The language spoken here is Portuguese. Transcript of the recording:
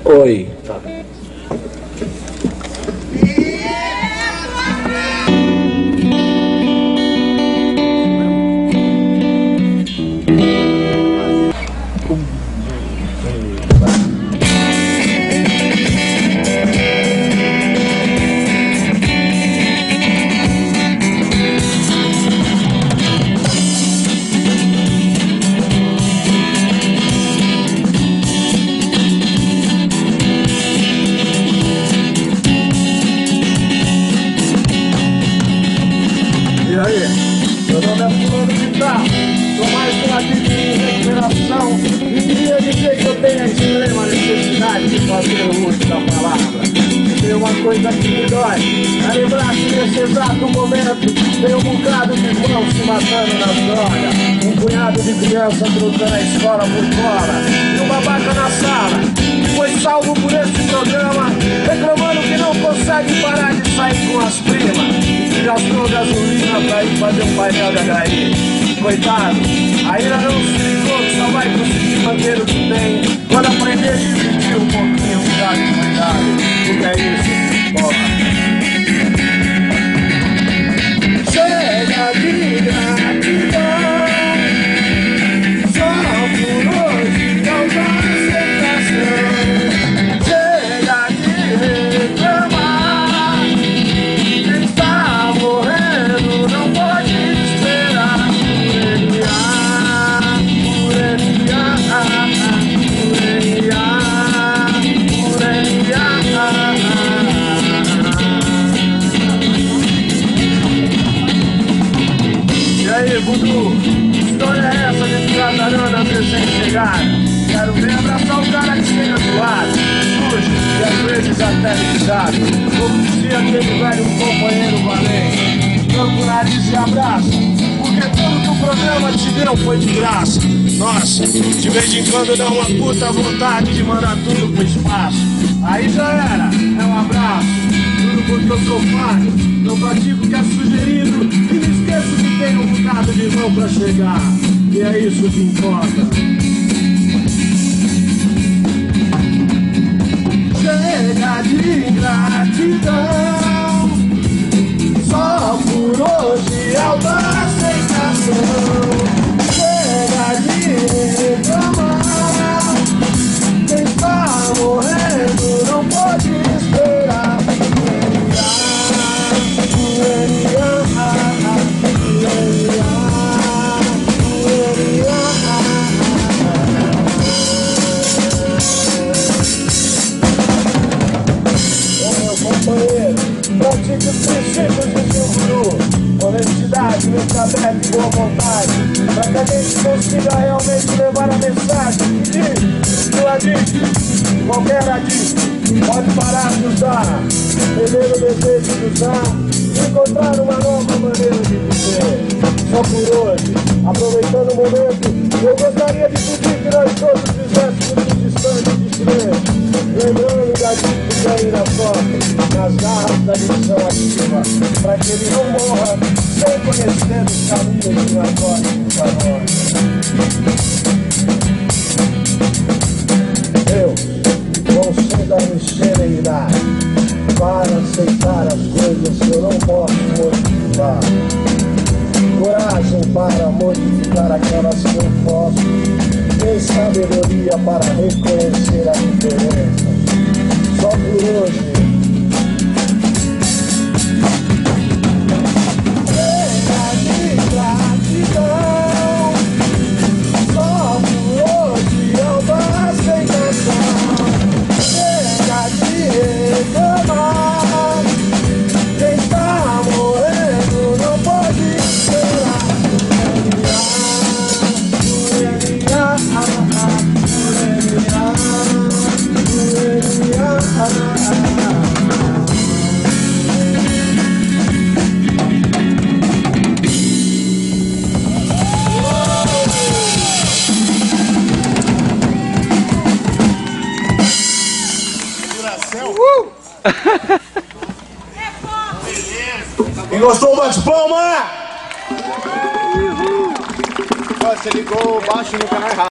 Oi. Tá. Meu nome é Fulano de Tal, sou mais um ativo em recuperação e queria dizer que eu tenho a extrema necessidade de fazer o uso da palavra. Tem uma coisa que me dói, é lembrar que nesse exato momento tem um bocado de irmão se matando nas drogas, um punhado de criança trocando a escola por fora e um babaca na sala que foi salvo por esse programa, reclamando que não consegue parar de sair com as primas. Gastou gasolina pra ir fazer um painel da HI. Coitado, ainda não se ligou que só vai conseguir manter o que tem quando aprender a dividir um pouquinho o gado e cuidado. O que é isso? Porra. Chega de gratidão, só por hoje não dá aceitação. Chega de reclamar. Budu, que história é essa de ficar tarando recém-chegada? Quero ver abraçar o cara que chega do lado, sujo e às vezes até lixado. Como dizia aquele velho companheiro valente, tranca o nariz e abraça, porque tudo que o programa te deu foi de graça. Nossa, de vez em quando dá uma puta vontade de mandar tudo pro espaço. Aí já era, é um abraço, tudo porque eu sou falho, não pratico o que é sugerido e me esqueço que tem um bocado de mão pra chegar, e é isso que importa. Chega de ingratidão, só por hoje alta aceitação. Chega de reclamar, quem está morrendo não pode esperar. Pratique os princípios de Guru, honestidade, honestidade e boa vontade, para que a gente consiga realmente levar a mensagem que diz que o adicto, qualquer adicto, pode parar de usar, perder o desejo de usar e encontrar uma nova maneira de viver. Só por hoje, aproveitando o momento, eu gostaria de pedir que nós todos fizéssemos um distante de silêncio, lembrando da adicto que aí na foto, nas garras da missão ativa, para que ele não morra sem conhecer os caminhos de narcóticos para nós. Eu vou ser dar-me serenidade para aceitar as coisas que eu não posso modificar, coragem para modificar aquelas que eu posso, e sabedoria para reconhecer a diferença. Só por hoje. Quem gostou, bate palma! Você ligou baixo no canal errado.